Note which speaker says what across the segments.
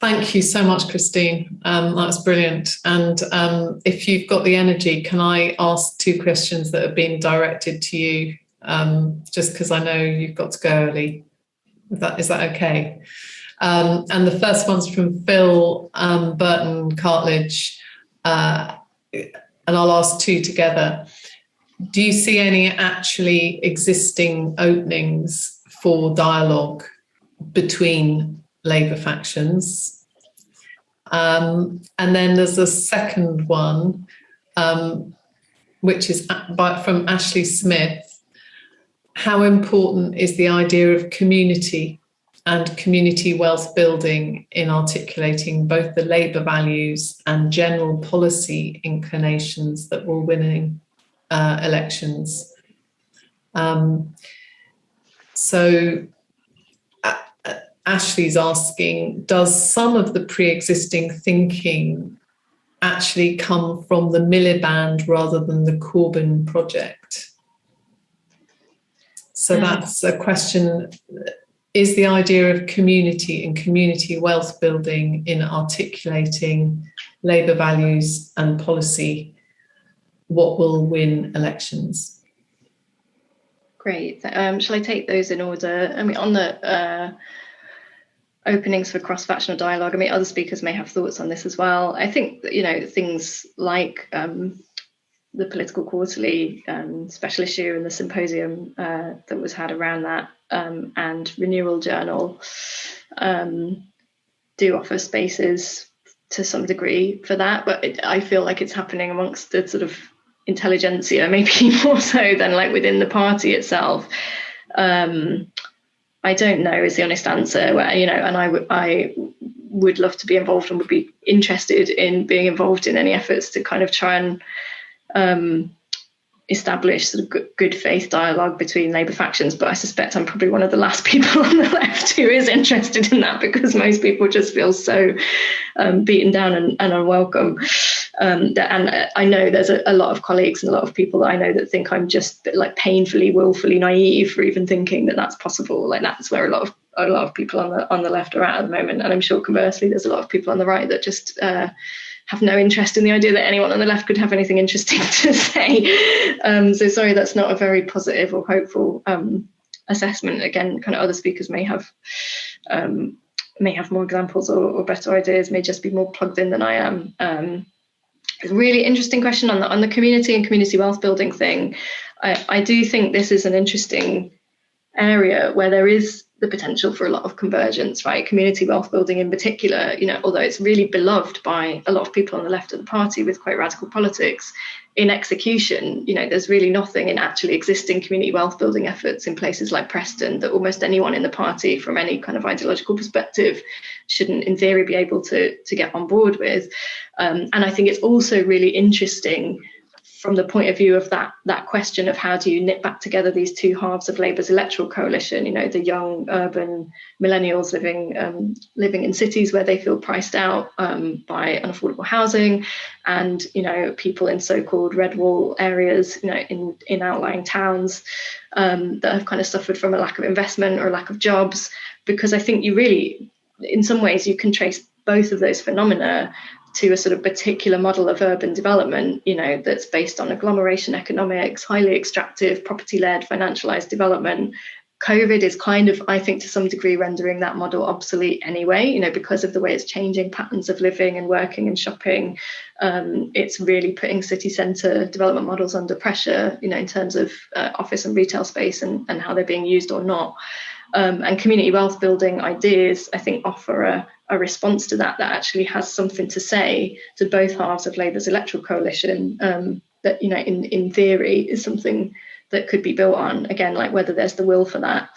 Speaker 1: Thank you so much, Christine. That was brilliant. And if you've got the energy, can I ask 2 questions that have been directed to you, just because I know you've got to go early? Is that okay? And the first one's from Phil Burton Cartledge, and I'll ask 2 together. Do you see any actually existing openings for dialogue between Labour factions? And then there's a second one, which is from Ashley Smith. How important is the idea of community and community wealth building in articulating both the Labour values and general policy inclinations that will winning elections? So Ashley's asking, does some of the pre-existing thinking actually come from the Miliband rather than the Corbyn project? So that's a question. Is the idea of community and community wealth building in articulating Labour values and policy what will win elections?
Speaker 2: Great. Shall I take those in order? I mean, on the openings for cross-factional dialogue, I mean, other speakers may have thoughts on this as well. I think that, you know, things like the Political Quarterly special issue and the symposium that was had around that, and Renewal Journal do offer spaces to some degree for that, but I feel like it's happening amongst the sort of intelligentsia, maybe more so than like within the party itself. I don't know is the honest answer. Where, you know, and I would love to be involved and would be interested in being involved in any efforts to kind of try and establish sort of good faith dialogue between Labour factions, but I suspect I'm probably one of the last people on the left who is interested in that, because most people just feel so beaten down and unwelcome. And I know there's a lot of colleagues and a lot of people that I know that think I'm just like painfully, willfully naive for even thinking that that's possible. Like that's where a lot of people on the left are at the moment, and I'm sure conversely there's a lot of people on the right that just have no interest in the idea that anyone on the left could have anything interesting to say. So sorry, that's not a very positive or hopeful assessment. Again, kind of other speakers may have more examples or better ideas, may just be more plugged in than I am. It's a really interesting question on the community and community wealth building thing. I do think this is an interesting area where there is the potential for a lot of convergence, right? Community wealth building in particular, you know, although it's really beloved by a lot of people on the left of the party with quite radical politics, in execution, you know, there's really nothing in actually existing community wealth building efforts in places like Preston that almost anyone in the party from any kind of ideological perspective shouldn't in theory be able to get on board with. And I think it's also really interesting from the point of view of that question of how do you knit back together these two halves of Labour's electoral coalition, you know, the young urban millennials living in cities where they feel priced out by unaffordable housing, and, you know, people in so-called red wall areas, you know, in outlying towns that have kind of suffered from a lack of investment or a lack of jobs. Because I think you really, in some ways, you can trace both of those phenomena to a sort of particular model of urban development, you know, that's based on agglomeration economics, highly extractive, property-led, financialized development. COVID is kind of, I think, to some degree rendering that model obsolete anyway, you know, because of the way it's changing patterns of living and working and shopping. It's really putting city centre development models under pressure, you know, in terms of office and retail space and how they're being used or not. And community wealth building ideas, I think, offer a response to that actually has something to say to both halves of Labour's electoral coalition, that, you know, in theory is something that could be built on. Again, like whether there's the will for that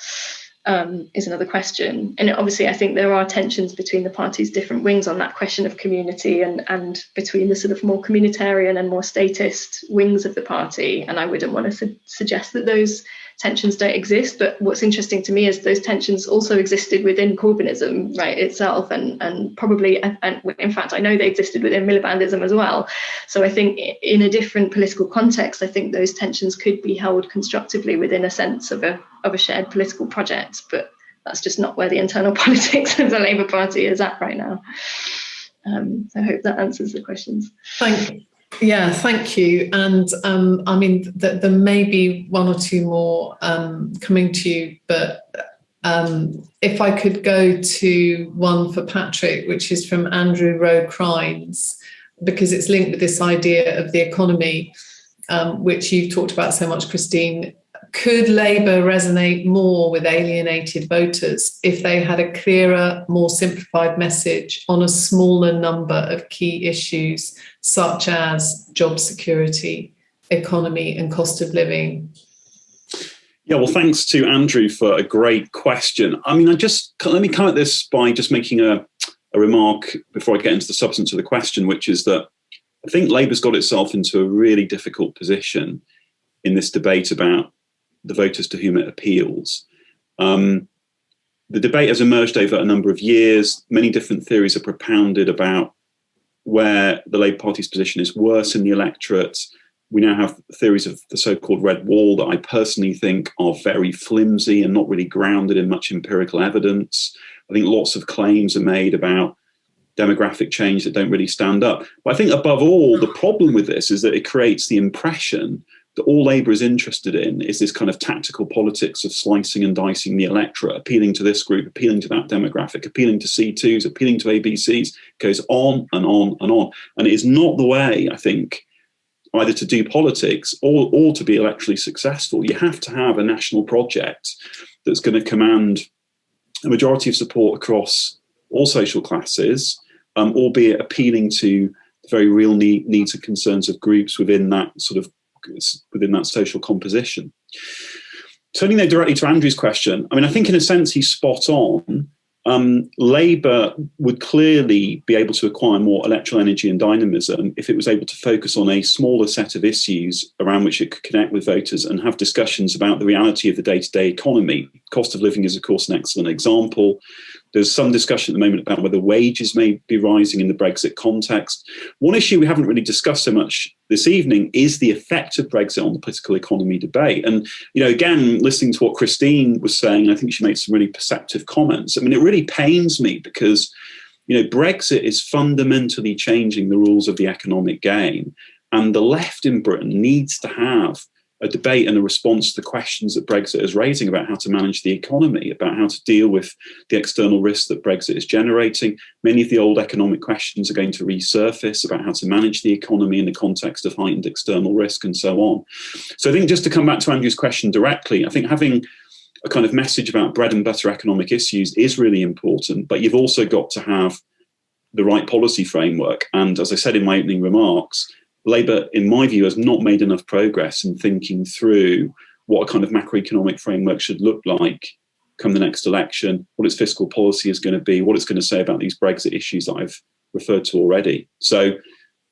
Speaker 2: is another question. And obviously I think there are tensions between the party's different wings on that question of community and between the sort of more communitarian and more statist wings of the party. And I wouldn't want to suggest that those tensions don't exist, but what's interesting to me is those tensions also existed within Corbynism, right, itself, and probably, and in fact I know they existed within Milibandism as well. So I think in a different political context, I think those tensions could be held constructively within a sense of a shared political project, but that's just not where the internal politics of the Labour Party is at right now. So I hope that answers the questions.
Speaker 1: Thank you. And I mean, there may be one or two more coming to you, but if I could go to one for Patrick, which is from Andrew Rowe Crines, because it's linked with this idea of the economy, which you've talked about so much, Christine. Could Labour resonate more with alienated voters if they had a clearer, more simplified message on a smaller number of key issues, such as job security, economy, and cost of living?
Speaker 3: Yeah, well, thanks to Andrew for a great question. I mean, let me come at this by just making a remark before I get into the substance of the question, which is that I think Labour's got itself into a really difficult position in this debate about the voters to whom it appeals. The debate has emerged over a number of years. Many different theories are propounded about where the Labour Party's position is worse in the electorate. We now have theories of the so-called red wall that I personally think are very flimsy and not really grounded in much empirical evidence. I think lots of claims are made about demographic change that don't really stand up. But I think above all, the problem with this is that it creates the impression that all Labour is interested in is this kind of tactical politics of slicing and dicing the electorate, appealing to this group, appealing to that demographic, appealing to C2s, appealing to ABCs. It goes on and on and on. And it is not the way, I think, either to do politics or to be electorally successful. You have to have a national project that's going to command a majority of support across all social classes, albeit appealing to the very real needs and concerns of groups within that social composition. Turning there directly to Andrew's question, I mean, I think in a sense he's spot on. Labour would clearly be able to acquire more electoral energy and dynamism if it was able to focus on a smaller set of issues around which it could connect with voters and have discussions about the reality of the day-to-day economy. Cost of living is, of course, an excellent example. There's some discussion at the moment about whether wages may be rising in the Brexit context. One issue we haven't really discussed so much this evening is the effect of Brexit on the political economy debate. And, again, listening to what Christine was saying, I think she made some really perceptive comments. I mean, it really pains me because, Brexit is fundamentally changing the rules of the economic game. And the left in Britain needs to have a debate and a response to the questions that Brexit is raising about how to manage the economy, about how to deal with the external risks that Brexit is generating. Many of the old economic questions are going to resurface about how to manage the economy in the context of heightened external risk and so on. So I think just to come back to Andrew's question directly, I think having a kind of message about bread and butter economic issues is really important, but you've also got to have the right policy framework. And as I said in my opening remarks, Labour, in my view, has not made enough progress in thinking through what a kind of macroeconomic framework should look like come the next election, what its fiscal policy is going to be, what it's going to say about these Brexit issues that I've referred to already. So,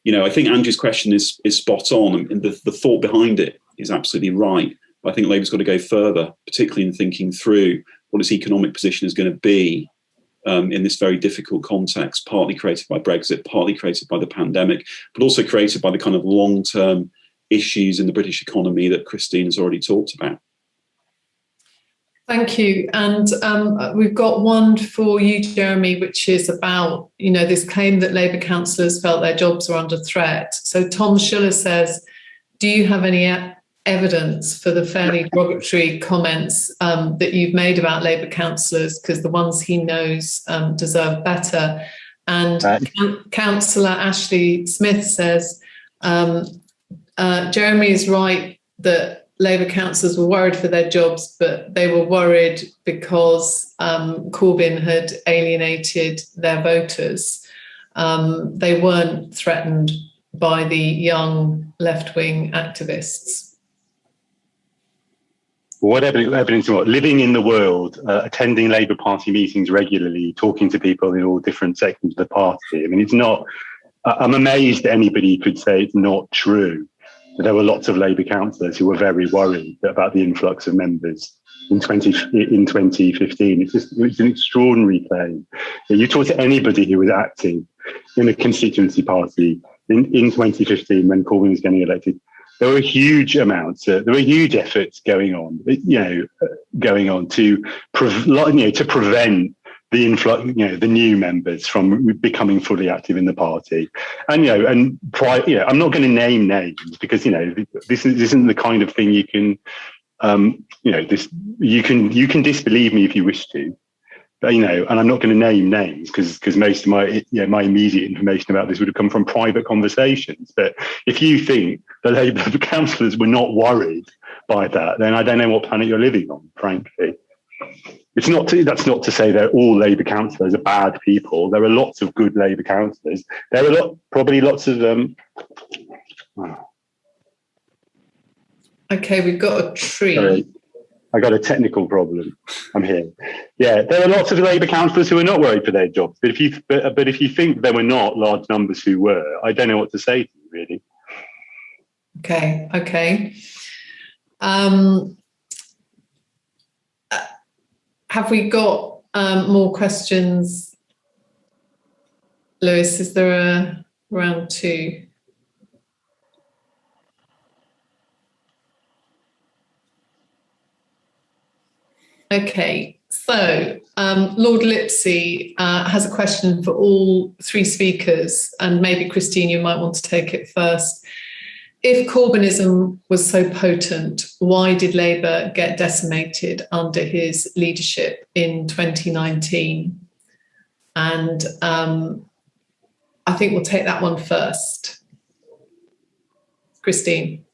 Speaker 3: I think Andrew's question is spot on, and the thought behind it is absolutely right. But I think Labour's got to go further, particularly in thinking through what its economic position is going to be in this very difficult context, partly created by Brexit, partly created by the pandemic, but also created by the kind of long-term issues in the British economy that Christine has already talked about.
Speaker 1: Thank you. And we've got one for you, Jeremy, which is about, this claim that Labour councillors felt their jobs were under threat. So Tom Schiller says, do you have any evidence for the fairly derogatory comments that you've made about Labour councillors, because the ones he knows deserve better? And Councillor Ashley Smith says, Jeremy is right that Labour councillors were worried for their jobs, but they were worried because Corbyn had alienated their voters. They weren't threatened by the young left-wing activists.
Speaker 4: What evidence? What? Living in the world, attending Labour Party meetings regularly, talking to people in all different sections of the party. I mean, it's not. I'm amazed that anybody could say it's not true. But there were lots of Labour councillors who were very worried about the influx of members in 2015. It's an extraordinary claim. You talk to anybody who was active in a constituency party in 2015 when Corbyn was getting elected, there were huge amounts, there were huge efforts going on, to prevent the influx, the new members from becoming fully active in the party. And, I'm not going to name names because, this isn't the kind of thing you can, you can disbelieve me if you wish to. But, and I'm not going to name names because most of my immediate information about this would have come from private conversations. But if you think the Labour councillors were not worried by that, then I don't know what planet you're living on, frankly. That's not to say that all Labour councillors are bad people. There are lots of good Labour councillors. There are probably lots of them.
Speaker 1: Okay, we've got a tree.
Speaker 4: Sorry. I got a technical problem. I'm here. Yeah, there are lots of Labour councillors who are not worried for their jobs. But if you think there were not large numbers who were, I don't know what to say to you, really.
Speaker 1: Okay. Have we got more questions? Lewis, is there a round two? Okay, so Lord Lipsey has a question for all three speakers, and maybe Christine, you might want to take it first. If Corbynism was so potent, why did Labour get decimated under his leadership in 2019? And I think we'll take that one first. Christine.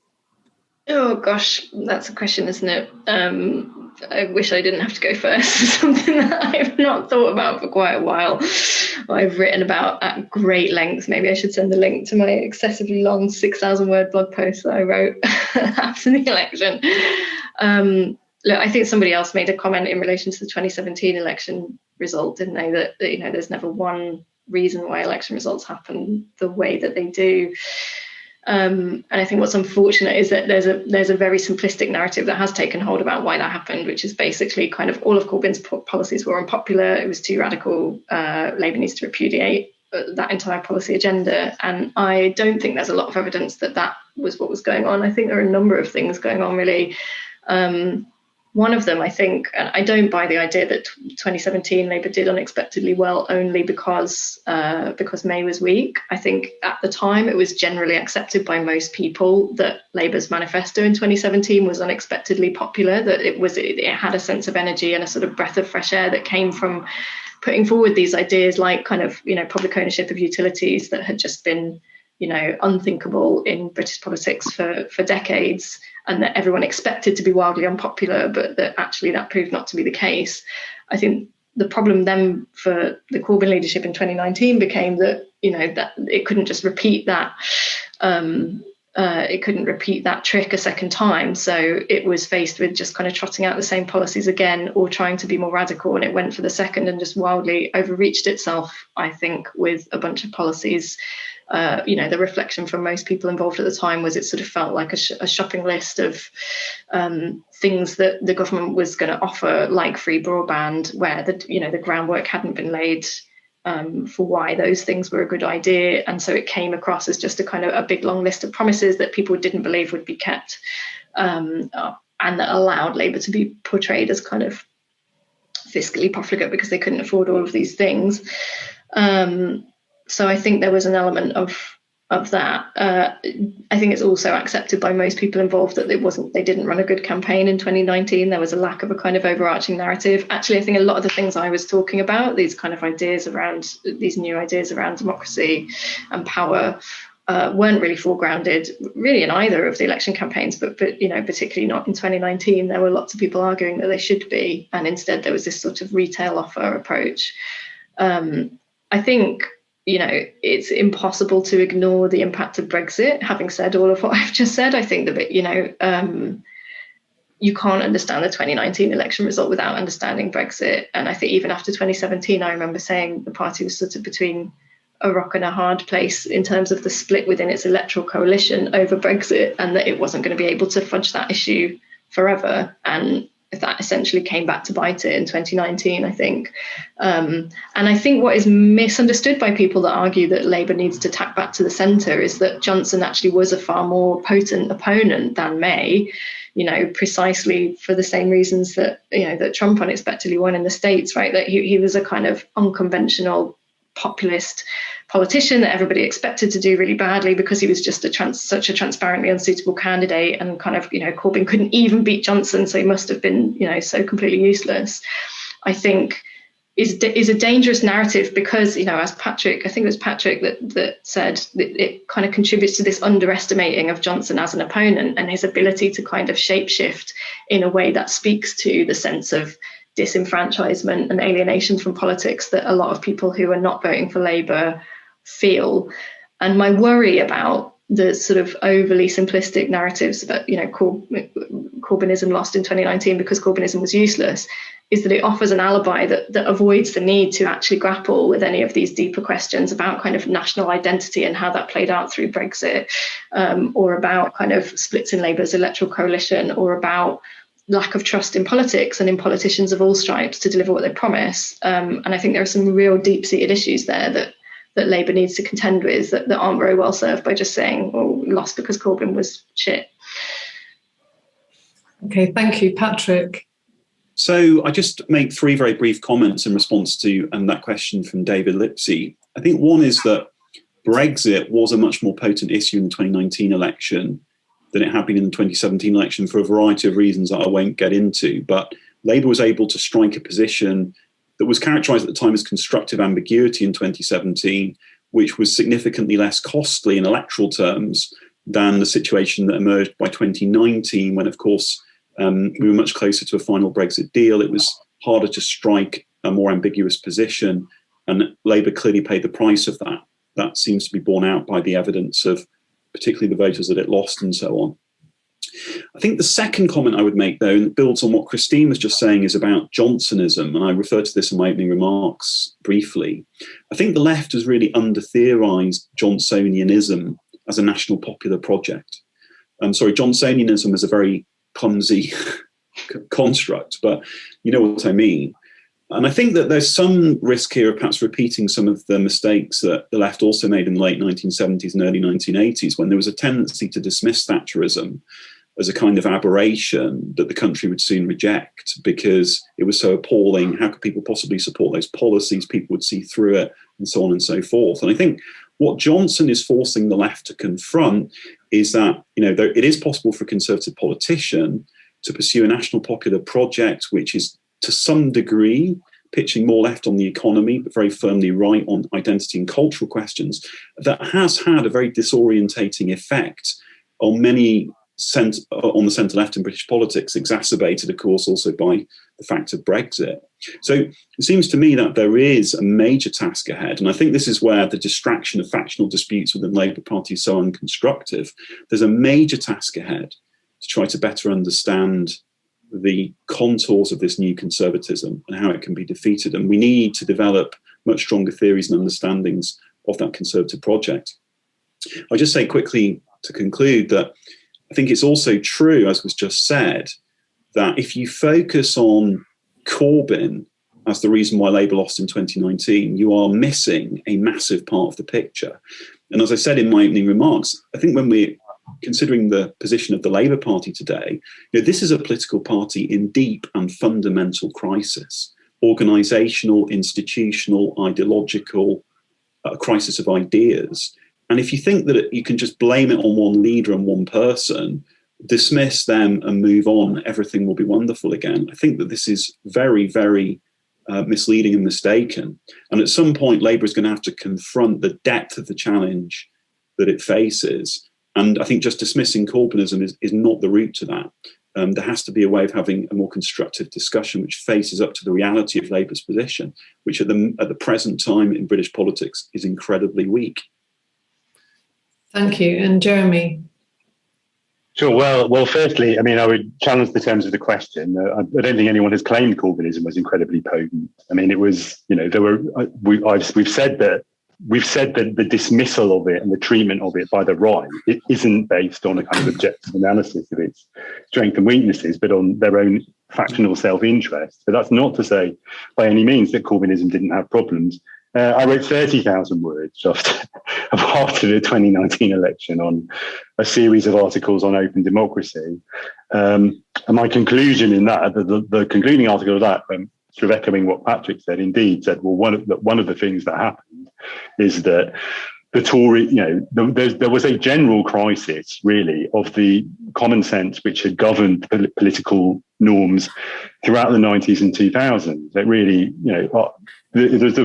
Speaker 2: Oh gosh, that's a question, isn't it? I wish I didn't have to go first. It's something that I've not thought about for quite a while. I've written about at great length. Maybe I should send the link to my excessively long 6,000 word blog post that I wrote after the election. Look, I think somebody else made a comment in relation to the 2017 election result, didn't they? That there's never one reason why election results happen the way that they do. And I think what's unfortunate is that there's a very simplistic narrative that has taken hold about why that happened, which is basically kind of all of Corbyn's policies were unpopular. It was too radical. Labour needs to repudiate that entire policy agenda. And I don't think there's a lot of evidence that was what was going on. I think there are a number of things going on, really. One of them, I think, and I don't buy the idea that 2017 Labour did unexpectedly well only because May was weak. I think at the time it was generally accepted by most people that Labour's manifesto in 2017 was unexpectedly popular, that it had a sense of energy and a sort of breath of fresh air that came from putting forward these ideas like kind of, public ownership of utilities that had just been, unthinkable in British politics for decades, and that everyone expected to be wildly unpopular, but that actually that proved not to be the case. I think the problem then for the Corbyn leadership in 2019 became that, that it couldn't just repeat that. It couldn't repeat that trick a second time. So it was faced with just kind of trotting out the same policies again or trying to be more radical. And it went for the second and just wildly overreached itself, I think, with a bunch of policies. The reflection from most people involved at the time was it sort of felt like a shopping list of things that the government was going to offer, like free broadband, where the groundwork hadn't been laid for why those things were a good idea. And so it came across as just a kind of a big long list of promises that people didn't believe would be kept, and that allowed Labour to be portrayed as kind of fiscally profligate because they couldn't afford all of these things. So I think there was an element of that. I think it's also accepted by most people involved that they didn't run a good campaign in 2019. There was a lack of a kind of overarching narrative. Actually, I think a lot of the things I was talking about, these kind of ideas around these new ideas around democracy and power, weren't really foregrounded really in either of the election campaigns, but particularly not in 2019. There were lots of people arguing that they should be, and instead there was this sort of retail offer approach. I think it's impossible to ignore the impact of Brexit. Having said all of what I've just said, I think that, you can't understand the 2019 election result without understanding Brexit. And I think even after 2017, I remember saying the party was sort of between a rock and a hard place in terms of the split within its electoral coalition over Brexit, and that it wasn't going to be able to fudge that issue forever. And that essentially came back to bite it in 2019, I think. And I think what is misunderstood by people that argue that Labour needs to tack back to the centre is that Johnson actually was a far more potent opponent than May, precisely for the same reasons that, that Trump unexpectedly won in the States, right? That he was a kind of unconventional populist politician that everybody expected to do really badly because he was just such a transparently unsuitable candidate, and kind of, Corbyn couldn't even beat Johnson, so he must have been, so completely useless. I think is a dangerous narrative because, as Patrick, I think it was Patrick that said that it kind of contributes to this underestimating of Johnson as an opponent and his ability to kind of shapeshift in a way that speaks to the sense of disenfranchisement and alienation from politics that a lot of people who are not voting for Labour feel. And my worry about the sort of overly simplistic narratives about, Corbynism lost in 2019 because Corbynism was useless, is that it offers an alibi that avoids the need to actually grapple with any of these deeper questions about kind of national identity and how that played out through Brexit, or about kind of splits in Labour's electoral coalition, or about lack of trust in politics and in politicians of all stripes to deliver what they promise. And I think there are some real deep-seated issues there that Labour needs to contend with that aren't very well served by just saying, we lost because Corbyn was shit.
Speaker 1: Okay, thank you, Patrick.
Speaker 3: So I just make three very brief comments in response to that question from David Lipsey. I think one is that Brexit was a much more potent issue in the 2019 election than it had been in the 2017 election for a variety of reasons that I won't get into. But Labour was able to strike a position that was characterised at the time as constructive ambiguity in 2017, which was significantly less costly in electoral terms than the situation that emerged by 2019, when, of course, we were much closer to a final Brexit deal. It was harder to strike a more ambiguous position, and Labour clearly paid the price of that. That seems to be borne out by the evidence of particularly the voters that it lost and so on. I think the second comment I would make, though, and it builds on what Christine was just saying, is about Johnsonism, and I referred to this in my opening remarks briefly. I think the left has really under-theorised Johnsonianism as a national popular project. Johnsonianism is a very clumsy construct, but you know what I mean. And I think that there's some risk here of perhaps repeating some of the mistakes that the left also made in the late 1970s and early 1980s, when there was a tendency to dismiss Thatcherism as a kind of aberration that the country would soon reject because it was so appalling. How could people possibly support those policies? People would see through it, and so on and so forth. And I think what Johnson is forcing the left to confront is that, it is possible for a Conservative politician to pursue a national popular project which is to some degree pitching more left on the economy, but very firmly right on identity and cultural questions, that has had a very disorientating effect on many on the centre-left in British politics, exacerbated, of course, also by the fact of Brexit. So it seems to me that there is a major task ahead, and I think this is where the distraction of factional disputes within the Labour Party is so unconstructive. There's a major task ahead to try to better understand the contours of this new conservatism and how it can be defeated. And we need to develop much stronger theories and understandings of that Conservative project. I'll just say quickly to conclude that I think it's also true, as was just said, that if you focus on Corbyn as the reason why Labour lost in 2019, you are missing a massive part of the picture. And as I said in my opening remarks, I think when we're considering the position of the Labour Party today, this is a political party in deep and fundamental crisis, organisational, institutional, ideological, crisis of ideas. And if you think that you can just blame it on one leader and one person, dismiss them and move on, everything will be wonderful again. I think that this is very, very misleading and mistaken. And at some point, Labour is going to have to confront the depth of the challenge that it faces. And I think just dismissing Corbynism is not the route to that. There has to be a way of having a more constructive discussion which faces up to the reality of Labour's position, which at the present time in British politics is incredibly weak.
Speaker 1: Thank you. And Jeremy?
Speaker 4: Sure. Well, firstly, I would challenge the terms of the question. I don't think anyone has claimed Corbynism was incredibly potent. It was, we've said that the dismissal of it and the treatment of it by the right, it isn't based on a kind of objective analysis of its strengths and weaknesses, but on their own factional self-interest. But that's not to say by any means that Corbynism didn't have problems. I wrote 30,000 words after the 2019 election on a series of articles on open democracy. And my conclusion in that, the concluding article of that, sort of echoing what Patrick said, indeed said, well, one of the things that happened is that the Tory, there was a general crisis, really, of the common sense which had governed political norms throughout the 90s and 2000s. It really, it was,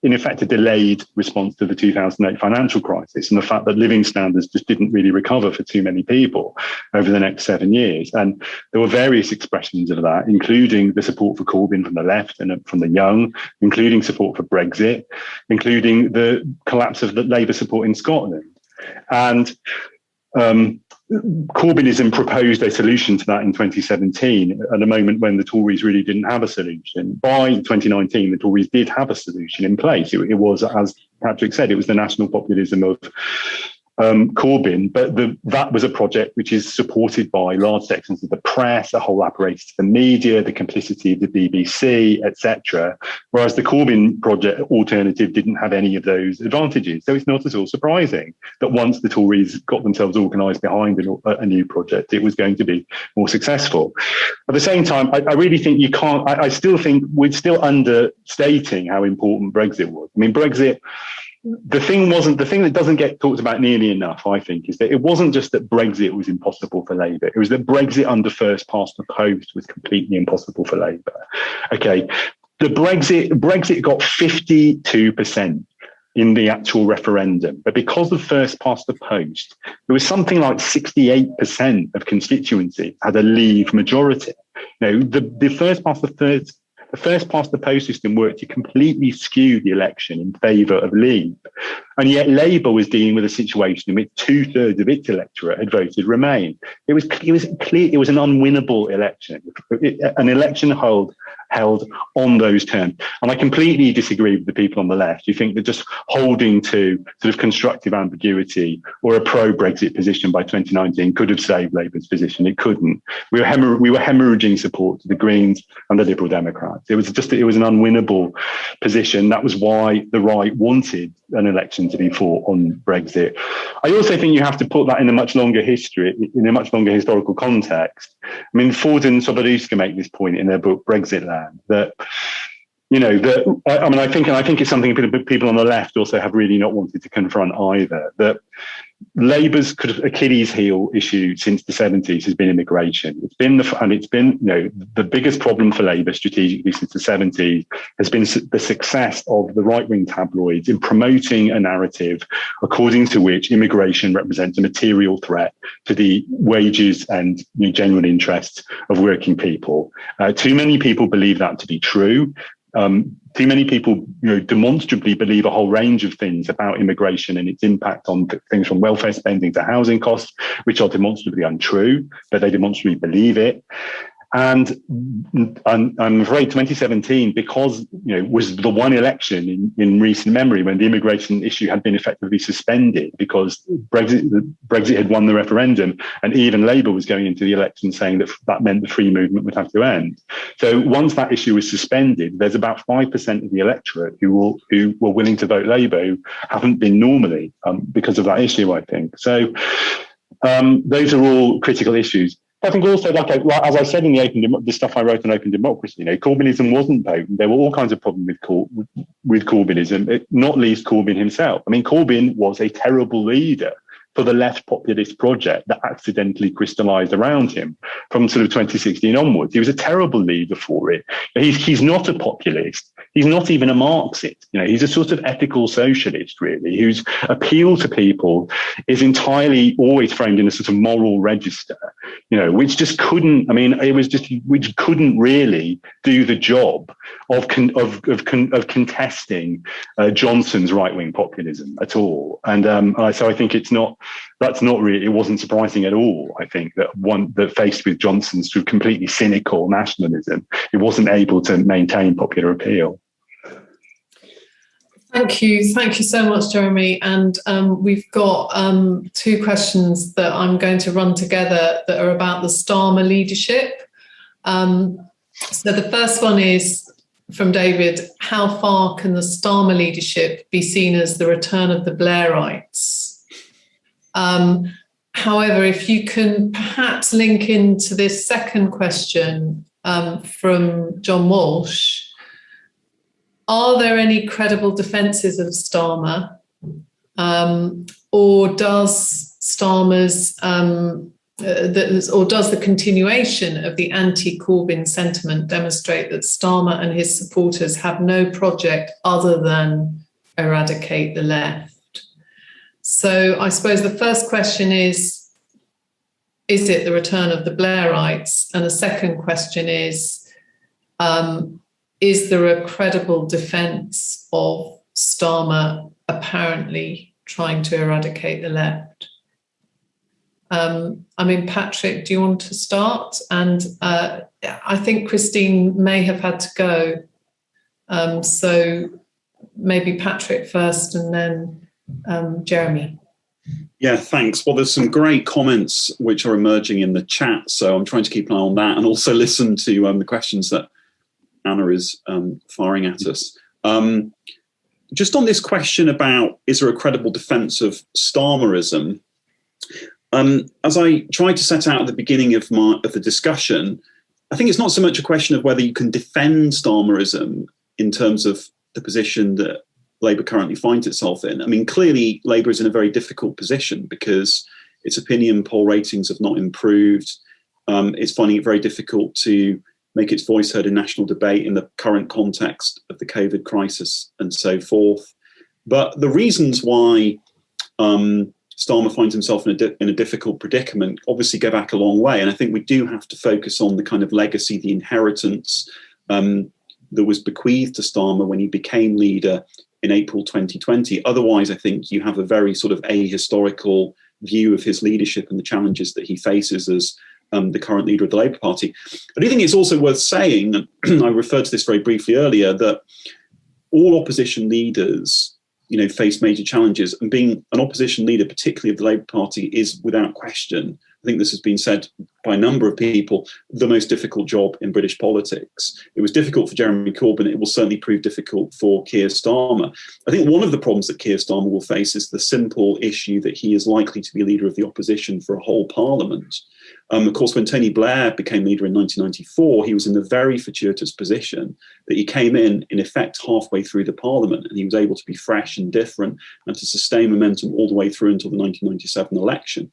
Speaker 4: in effect, a delayed response to the 2008 financial crisis and the fact that living standards just didn't really recover for too many people over the next 7 years. And there were various expressions of that, including the support for Corbyn from the left and from the young, including support for Brexit, including the collapse of the Labour support in Scotland. And Corbynism proposed a solution to that in 2017 at a moment when the Tories really didn't have a solution. By 2019, the Tories did have a solution in place. It was, as Patrick said, it was the national populism of Corbyn, but that was a project which is supported by large sections of the press, a whole apparatus of the media, the complicity of the BBC, etc. Whereas the Corbyn project alternative didn't have any of those advantages. So it's not at all surprising that once the Tories got themselves organised behind a new project, it was going to be more successful. At the same time, I really think you can't, I still think we're still understating how important Brexit was. I mean, Brexit, the thing that doesn't get talked about nearly enough, I think, is that it wasn't just that Brexit was impossible for Labour. It was that Brexit under first past the post was completely impossible for Labour. Okay, the Brexit got 52% in the actual referendum, but because of first past the post, there was something like 68% of constituency had a Leave majority. The first past the post system worked to completely skew the election in favour of Leave. And yet Labour was dealing with a situation in which 2/3 of its electorate had voted Remain. It was clear it was an unwinnable election, an election held on those terms. And I completely disagree with the people on the left who think that just holding to sort of constructive ambiguity or a pro-Brexit position by 2019 could have saved Labour's position. It couldn't. We were hemorrhaging support to the Greens and the Liberal Democrats. It was an unwinnable position. That was why the right wanted an election to be fought on Brexit. I also think you have to put that in a much longer history, in a much longer historical context. I mean, Ford and Soboduska make this point in their book Brexit Land, that I think it's something people on the left also have really not wanted to confront either, that Labour's kind of Achilles heel issue since the 70s has been immigration. It's been the biggest problem for Labour strategically since the 70s has been the success of the right-wing tabloids in promoting a narrative according to which immigration represents a material threat to the wages and genuine interests of working people. Too many people believe that to be true. Too many people demonstrably believe a whole range of things about immigration and its impact on things from welfare spending to housing costs, which are demonstrably untrue, but they demonstrably believe it. And I'm afraid 2017, because was the one election in recent memory when the immigration issue had been effectively suspended because Brexit had won the referendum, and even Labour was going into the election saying that meant the free movement would have to end. So once that issue was suspended, there's about 5% of the electorate who were willing to vote Labour who haven't been normally because of that issue, I think. So those are all critical issues. I think also, as I said in the stuff I wrote on open democracy, Corbynism wasn't potent. There were all kinds of problems with Corbynism, not least Corbyn himself. I mean, Corbyn was a terrible leader for the left populist project that accidentally crystallised around him from sort of 2016 onwards. He was a terrible leader for it. He's not a populist. He's not even a Marxist. He's a sort of ethical socialist, really, whose appeal to people is entirely always framed in a sort of moral register, which just couldn't. I mean, which couldn't really do the job of contesting Johnson's right-wing populism at all. And so I think that's not really. It wasn't surprising at all. I think that faced with Johnson's sort of completely cynical nationalism, it wasn't able to maintain popular appeal.
Speaker 1: Thank you so much, Jeremy. And we've got two questions that I'm going to run together that are about the Starmer leadership. So the first one is from David: how far can the Starmer leadership be seen as the return of the Blairites? However, if you can perhaps link into this second question from John Walsh, are there any credible defences of Starmer, or does Starmer's or does the continuation of the anti-Corbyn sentiment demonstrate that Starmer and his supporters have no project other than eradicate the left? So I suppose the first question is it the return of the Blairites? And the second question is there a credible defence of Starmer apparently trying to eradicate the left? Patrick, do you want to start? And I think Christine may have had to go. So maybe Patrick first and then Jeremy.
Speaker 3: Yeah, thanks. Well, there's some great comments which are emerging in the chat, so I'm trying to keep an eye on that and also listen to the questions that Anna is firing at us. Just on this question about is there a credible defence of Starmerism, as I tried to set out at the beginning of the discussion, I think it's not so much a question of whether you can defend Starmerism in terms of the position that Labour currently finds itself in. I mean, clearly Labour is in a very difficult position because its opinion poll ratings have not improved. It's finding it very difficult to make its voice heard in national debate in the current context of the COVID crisis and so forth. But the reasons why Starmer finds himself in a difficult predicament obviously go back a long way. And I think we do have to focus on the kind of legacy, the inheritance that was bequeathed to Starmer when he became leader in April 2020. Otherwise, I think you have a very sort of ahistorical view of his leadership and the challenges that he faces as the current leader of the Labour Party. I do think it's also worth saying, and I referred to this very briefly earlier, that all opposition leaders, face major challenges, and being an opposition leader, particularly of the Labour Party, is without question, I think this has been said by a number of people, the most difficult job in British politics. It was difficult for Jeremy Corbyn. It will certainly prove difficult for Keir Starmer. I think one of the problems that Keir Starmer will face is the simple issue that he is likely to be leader of the opposition for a whole parliament. Of course, when Tony Blair became leader in 1994, he was in the very fortuitous position that he came in effect, halfway through the parliament, and he was able to be fresh and different and to sustain momentum all the way through until the 1997 election.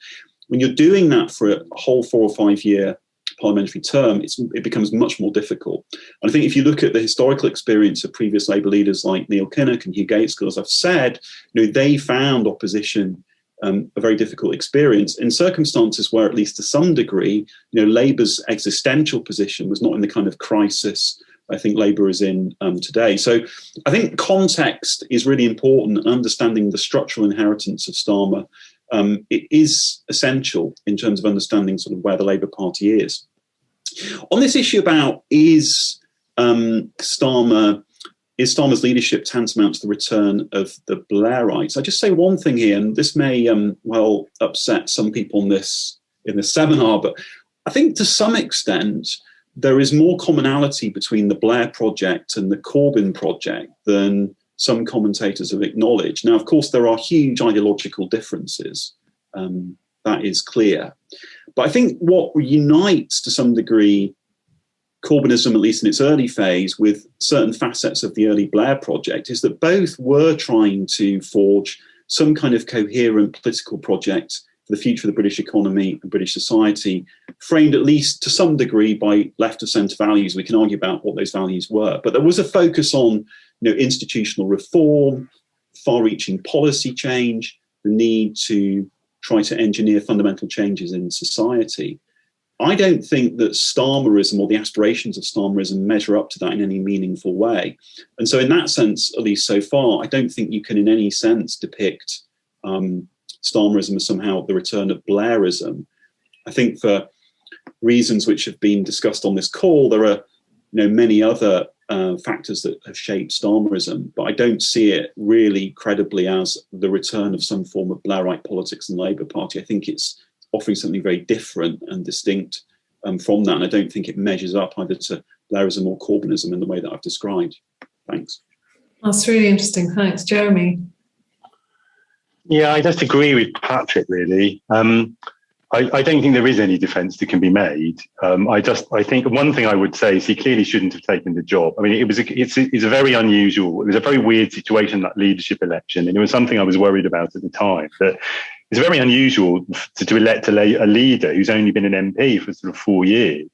Speaker 3: When you're doing that for a whole 4 or 5 year parliamentary term, it becomes much more difficult. And I think if you look at the historical experience of previous Labour leaders like Neil Kinnock and Hugh Gaitskell, as I've said, they found opposition a very difficult experience in circumstances where, at least to some degree, Labour's existential position was not in the kind of crisis I think Labour is in today. So I think context is really important, and understanding the structural inheritance of Starmer it is essential in terms of understanding sort of where the Labour Party is. On this issue about is Starmer's leadership tantamount to the return of the Blairites, I just say one thing here, and this may well upset some people in this seminar, but I think to some extent there is more commonality between the Blair project and the Corbyn project than some commentators have acknowledged. Now, of course, there are huge ideological differences. That is clear. But I think what unites, to some degree, Corbynism, at least in its early phase, with certain facets of the early Blair project, is that both were trying to forge some kind of coherent political project for the future of the British economy and British society, framed at least to some degree by left of centre values. We can argue about what those values were, but there was a focus on institutional reform, far-reaching policy change, the need to try to engineer fundamental changes in society. I don't think that Starmerism or the aspirations of Starmerism measure up to that in any meaningful way. And so in that sense, at least so far, I don't think you can in any sense depict Starmerism as somehow the return of Blairism. I think for reasons which have been discussed on this call, there are many other factors that have shaped Starmerism, but I don't see it really credibly as the return of some form of Blairite politics in the Labour Party. I think it's offering something very different and distinct from that. And I don't think it measures up either to Blairism or Corbynism in the way that I've described. Thanks.
Speaker 1: That's really interesting. Thanks. Jeremy?
Speaker 4: Yeah, I just agree with Patrick, really. I don't think there is any defence that can be made. I think one thing I would say is he clearly shouldn't have taken the job. I mean, it's a very unusual, it was a very weird situation, that leadership election, and it was something I was worried about at the time. That it's very unusual to elect a leader who's only been an MP for sort of 4 years.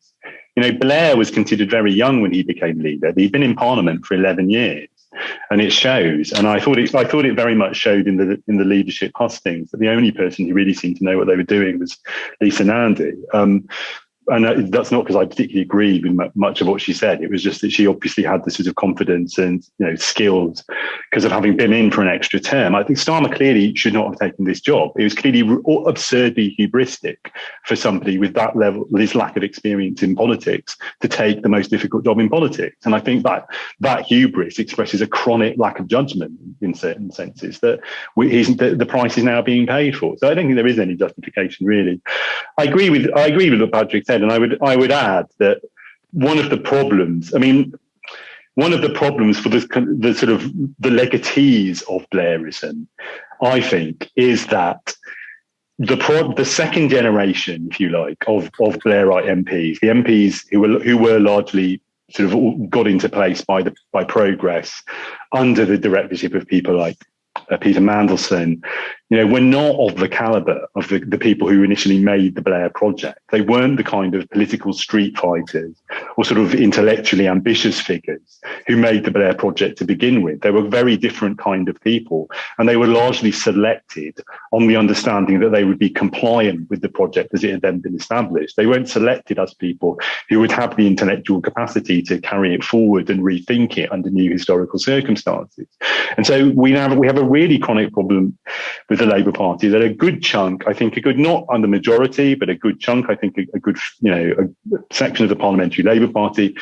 Speaker 4: You know, Blair was considered very young when he became leader. He'd been in Parliament for 11 years. And it shows, and I thought it very much showed in the leadership hustings that the only person who really seemed to know what they were doing was Lisa Nandy. And that's not because I particularly agreed with much of what she said. It was just that she obviously had the sort of confidence and, you know, skills because of having been in for an extra term. I think Starmer clearly should not have taken this job. It was clearly absurdly hubristic for somebody with that level, this lack of experience in politics, to take the most difficult job in politics. And I think that hubris expresses a chronic lack of judgment in certain senses that the price is now being paid for. So I don't think there is any justification, really. I agree with what Patrick said, and I would add that one of the problems for the sort of the legatees of Blairism, I think, is that the second generation, if you like, of Blairite MPs, the MPs who were largely sort of got into place by progress under the directorship of people like Peter Mandelson, you know, were not of the caliber of the people who initially made the Blair project. They weren't the kind of political street fighters or sort of intellectually ambitious figures who made the Blair project to begin with. They were a very different kind of people, and they were largely selected on the understanding that they would be compliant with the project as it had then been established. They weren't selected as people who would have the intellectual capacity to carry it forward and rethink it under new historical circumstances. And so we have a really chronic problem with the Labour Party that a good chunk, I think, not on the majority, but a good chunk, I think, a good, you know, a section of the parliamentary Labour Party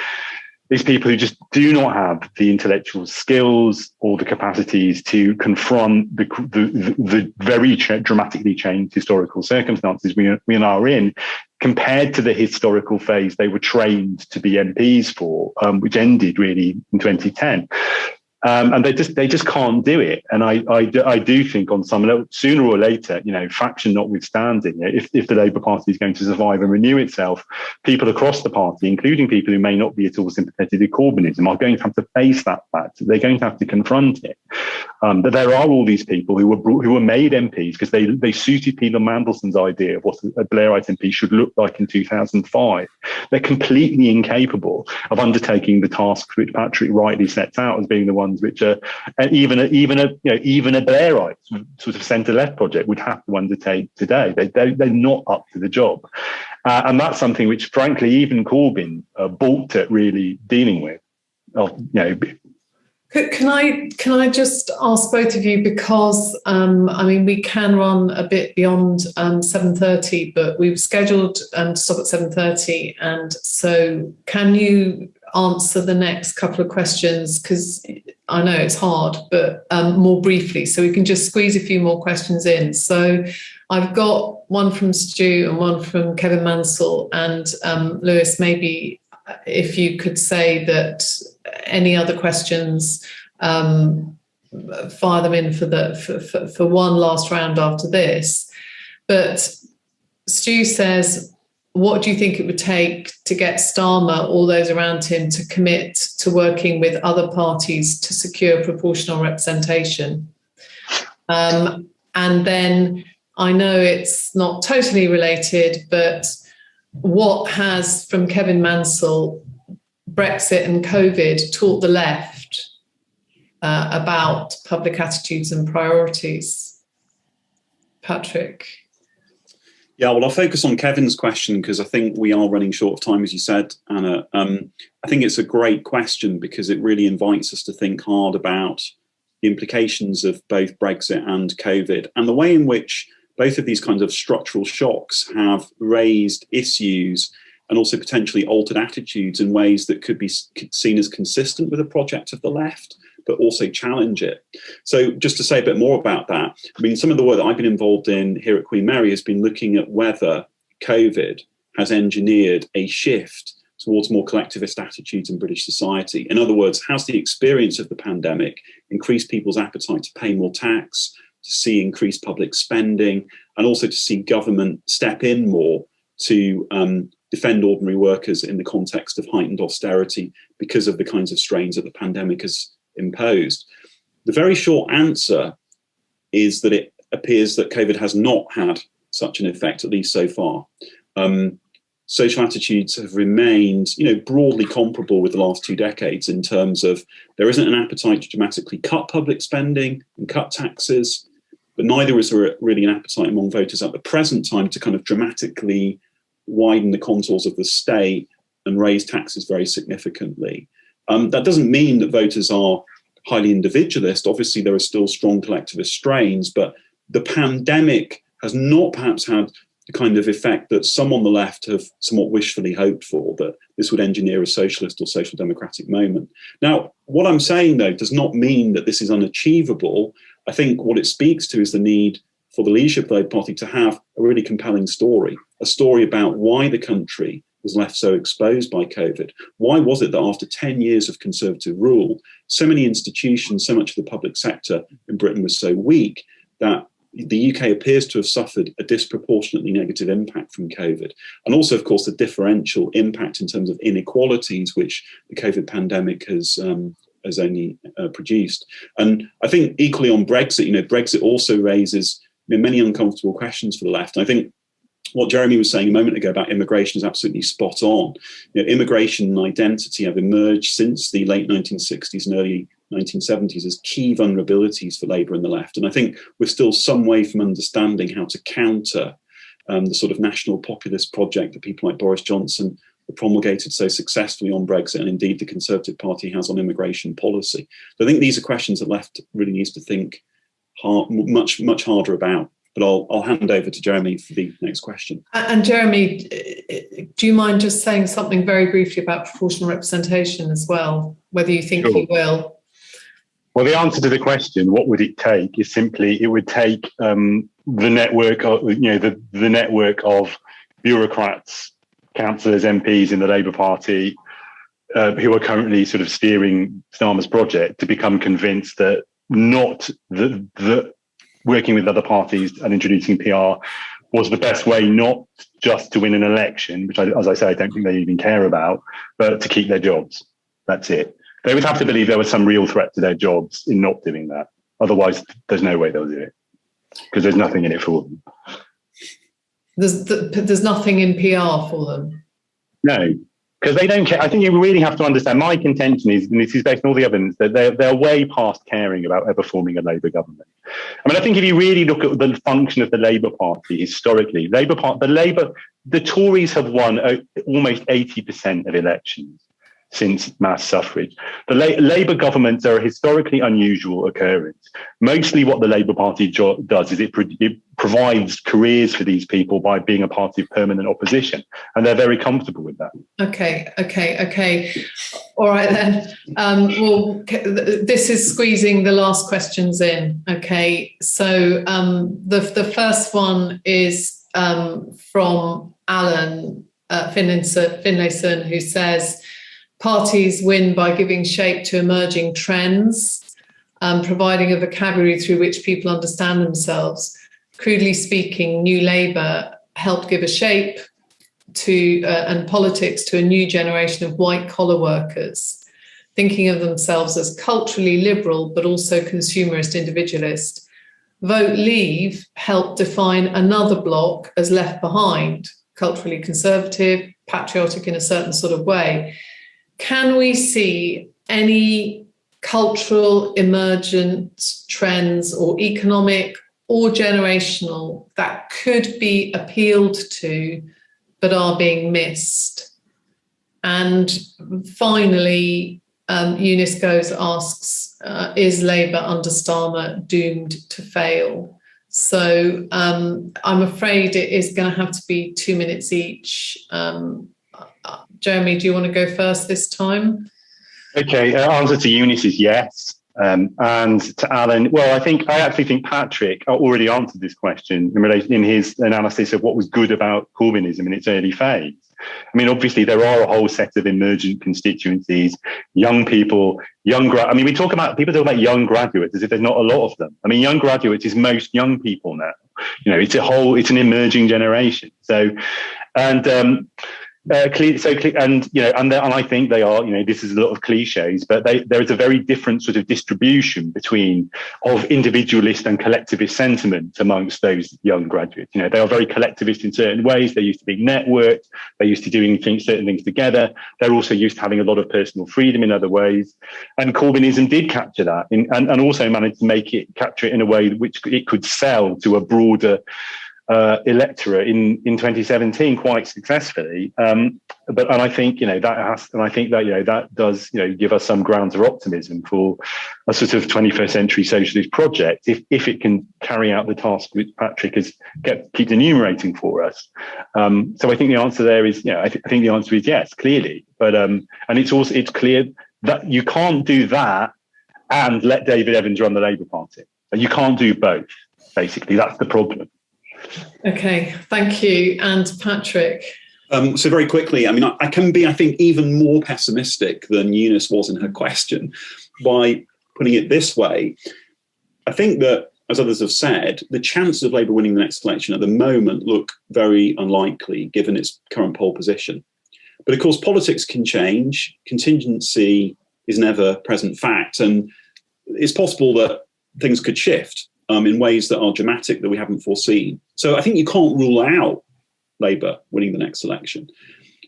Speaker 4: is people who just do not have the intellectual skills or the capacities to confront the very dramatically changed historical circumstances we are in, compared to the historical phase they were trained to be MPs for, which ended really in 2010. And they just can't do it. And I do think on some level, sooner or later, you know, faction notwithstanding, if the Labour Party is going to survive and renew itself, people across the party, including people who may not be at all sympathetic to Corbynism, are going to have to face that fact. They're going to have to confront it. But there are all these people who were made MPs because they suited Peter Mandelson's idea of what a Blairite MP should look like in 2005. They're completely incapable of undertaking the tasks which Patrick rightly sets out as being the ones which are even a Blairite sort of centre-left project would have to undertake today. They're not up to the job, and that's something which, frankly, even Corbyn balked at really dealing with.
Speaker 1: Can I just ask both of you, because I mean, we can run a bit beyond 7:30, but we were scheduled to stop at 7:30, and so can you answer the next couple of questions, because I know it's hard, but more briefly, so we can just squeeze a few more questions in. So I've got one from Stu and one from Kevin Mansell, and Lewis, maybe if you could say that any other questions, fire them in for one last round after this. But Stu says, what do you think it would take to get Starmer, all those around him, to commit to working with other parties to secure proportional representation? And then I know it's not totally related, but what has, from Kevin Mansell, Brexit and COVID taught the left about public attitudes and priorities? Patrick?
Speaker 3: Yeah, well, I'll focus on Kevin's question because I think we are running short of time, as you said, Anna. I think it's a great question because it really invites us to think hard about the implications of both Brexit and COVID and the way in which both of these kinds of structural shocks have raised issues and also potentially altered attitudes in ways that could be seen as consistent with a project of the left, but also challenge it. So just to say a bit more about that, I mean, some of the work that I've been involved in here at Queen Mary has been looking at whether COVID has engineered a shift towards more collectivist attitudes in British society. In other words, has the experience of the pandemic increased people's appetite to pay more tax, to see increased public spending, and also to see government step in more to defend ordinary workers in the context of heightened austerity because of the kinds of strains that the pandemic has imposed? The very short answer is that it appears that COVID has not had such an effect, at least so far. Social attitudes have remained, broadly comparable with the last 2 decades in terms of there isn't an appetite to dramatically cut public spending and cut taxes, but neither is there really an appetite among voters at the present time to kind of dramatically widen the contours of the state and raise taxes very significantly. That doesn't mean that voters are highly individualist. Obviously, there are still strong collectivist strains, but the pandemic has not perhaps had the kind of effect that some on the left have somewhat wishfully hoped for, that this would engineer a socialist or social democratic moment. Now, what I'm saying, though, does not mean that this is unachievable. I think what it speaks to is the need for the leadership of the Labour Party to have a really compelling story, a story about why the country was left so exposed by COVID. Why was it that after 10 years of Conservative rule, so many institutions, so much of the public sector in Britain was so weak that the UK appears to have suffered a disproportionately negative impact from COVID? And also, of course, the differential impact in terms of inequalities, which the COVID pandemic has only produced. And I think equally on Brexit, Brexit also raises many uncomfortable questions for the left. And I think what Jeremy was saying a moment ago about immigration is absolutely spot on. Immigration and identity have emerged since the late 1960s and early 1970s as key vulnerabilities for Labour and the left. And I think we're still some way from understanding how to counter the sort of national populist project that people like Boris Johnson have promulgated so successfully on Brexit, and indeed the Conservative Party has on immigration policy. So I think these are questions that left really needs to think much harder about. But I'll hand over to Jeremy for the next question.
Speaker 1: And Jeremy, do you mind just saying something very briefly about proportional representation as well, whether you think you will?
Speaker 4: Well, the answer to the question, what would it take, is simply it would take the network of, the network of bureaucrats, councillors, MPs in the Labour Party who are currently sort of steering Starmer's project to become convinced that not the working with other parties and introducing PR was the best way, not just to win an election, which, as I say, I don't think they even care about, but to keep their jobs. That's it. They would have to believe there was some real threat to their jobs in not doing that. Otherwise, there's no way they'll do it, because there's nothing in it for them.
Speaker 1: There's nothing in PR for them?
Speaker 4: No, because they don't care. I think you really have to understand, my contention is, and this is based on all the evidence, that they're way past caring about ever forming a Labour government. I mean, I think if you really look at the function of the Labour Party historically, the Tories have won almost 80% of elections since mass suffrage. The Labour governments are a historically unusual occurrence. Mostly what the Labour Party does is it provides careers for these people by being a party of permanent opposition, and they're very comfortable with that.
Speaker 1: Okay. All right then. Well, this is squeezing the last questions in. Okay, so the first one is from Alan Finlayson, who says, parties win by giving shape to emerging trends, providing a vocabulary through which people understand themselves. Crudely speaking, New Labour helped give a shape to and politics to a new generation of white-collar workers, thinking of themselves as culturally liberal but also consumerist individualist. Vote Leave helped define another bloc as left behind, culturally conservative, patriotic in a certain sort of way. Can we see any cultural emergent trends or economic or generational that could be appealed to but are being missed? And finally, Eunice Goes asks, is Labour under Starmer doomed to fail? So I'm afraid it is going to have to be 2 minutes each. Jeremy, do you want to go first this time?
Speaker 4: Okay, answer to Eunice is yes. And to Alan, well, I actually think Patrick already answered this question in his analysis of what was good about Corbynism in its early phase. I mean, obviously, there are a whole set of emergent constituencies, young people, we talk about young graduates as if there's not a lot of them. I mean, young graduates is most young people now. It's an emerging generation. So, and I think they are, this is a lot of cliches, but there is a very different sort of distribution of individualist and collectivist sentiment amongst those young graduates. They are very collectivist in certain ways. They're used to being networked. They're used to doing certain things together. They're also used to having a lot of personal freedom in other ways. And Corbynism did capture that and also managed to capture it in a way which it could sell to a broader electorate in 2017 quite successfully, I think that does give us some grounds of optimism for a sort of 21st century socialist project if it can carry out the task which Patrick has keep enumerating for us. So I think the answer there is I think the answer is yes, clearly, but and it's clear that you can't do that and let David Evans run the Labour Party. You can't do both. Basically, that's the problem.
Speaker 1: Okay, thank you. And Patrick?
Speaker 3: So very quickly, I can be, I think, even more pessimistic than Eunice was in her question by putting it this way. I think that, as others have said, the chances of Labour winning the next election at the moment look very unlikely, given its current poll position. But of course, politics can change. Contingency is never present fact. And it's possible that things could shift in ways that are dramatic that we haven't foreseen. So I think you can't rule out Labour winning the next election.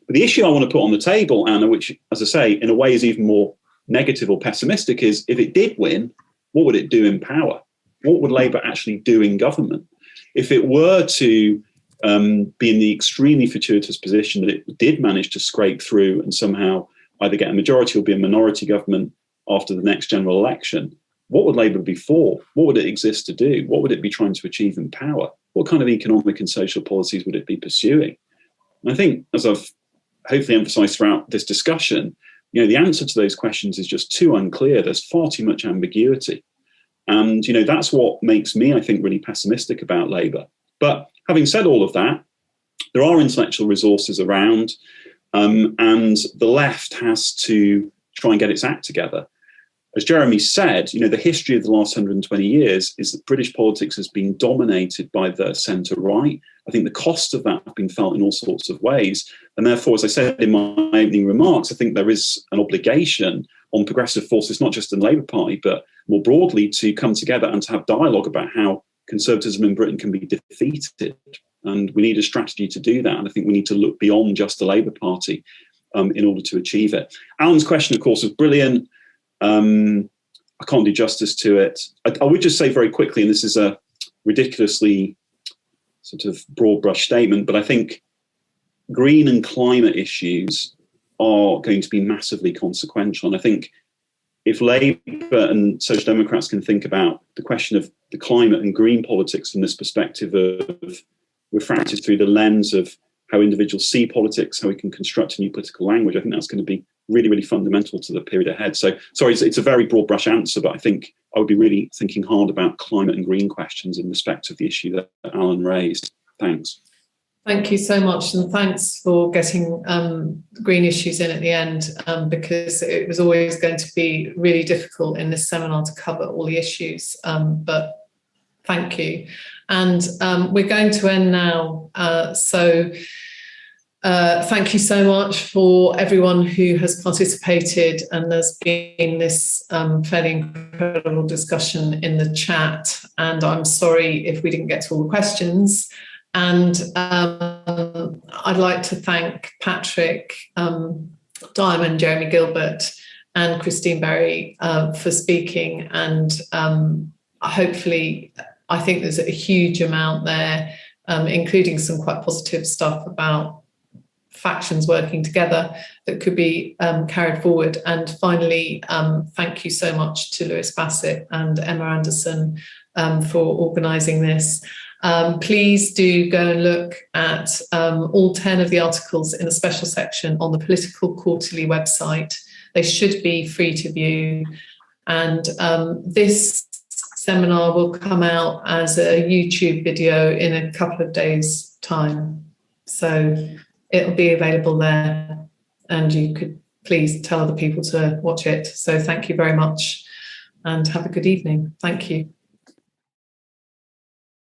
Speaker 3: But the issue I want to put on the table, Anna, which, as I say, in a way is even more negative or pessimistic, is if it did win, what would it do in power? What would Labour actually do in government? If it were to be in the extremely fortuitous position that it did manage to scrape through and somehow either get a majority or be a minority government after the next general election, what would Labour be for? What would it exist to do? What would it be trying to achieve in power? What kind of economic and social policies would it be pursuing? And I think, as I've hopefully emphasised throughout this discussion, the answer to those questions is just too unclear. There's far too much ambiguity. And, that's what makes me, I think, really pessimistic about Labour. But having said all of that, there are intellectual resources around, and the left has to try and get its act together. As Jeremy said, the history of the last 120 years is that British politics has been dominated by the centre-right. I think the cost of that have been felt in all sorts of ways. And therefore, as I said in my opening remarks, I think there is an obligation on progressive forces, not just in the Labour Party, but more broadly, to come together and to have dialogue about how conservatism in Britain can be defeated. And we need a strategy to do that. And I think we need to look beyond just the Labour Party in order to achieve it. Alan's question, of course, was brilliant. I can't do justice to it. I would just say very quickly, and this is a ridiculously sort of broad brush statement, but I think green and climate issues are going to be massively consequential. And I think if Labour and Social Democrats can think about the question of the climate and green politics from this perspective of refracted through the lens of how individuals see politics, how we can construct a new political language, I think that's going to be really, really fundamental to the period ahead. So, sorry, it's a very broad brush answer, but I think I would be really thinking hard about climate and green questions in respect of the issue that Alan raised. Thanks.
Speaker 1: Thank you so much, and thanks for getting green issues in at the end, because it was always going to be really difficult in this seminar to cover all the issues, but thank you. And we're going to end now, thank you so much for everyone who has participated, and there's been this fairly incredible discussion in the chat, and I'm sorry if we didn't get to all the questions. And I'd like to thank Patrick, Diamond, Jeremy Gilbert and Christine Berry for speaking, and hopefully I think there's a huge amount there, including some quite positive stuff about factions working together that could be carried forward. And finally, thank you so much to Lewis Bassett and Emma Anderson for organising this. Please do go and look at all 10 of the articles in the special section on the Political Quarterly website. They should be free to view. And this seminar will come out as a YouTube video in a couple of days' time. So it'll be available there, and you could please tell other people to watch it. So thank you very much and have a good evening. Thank you.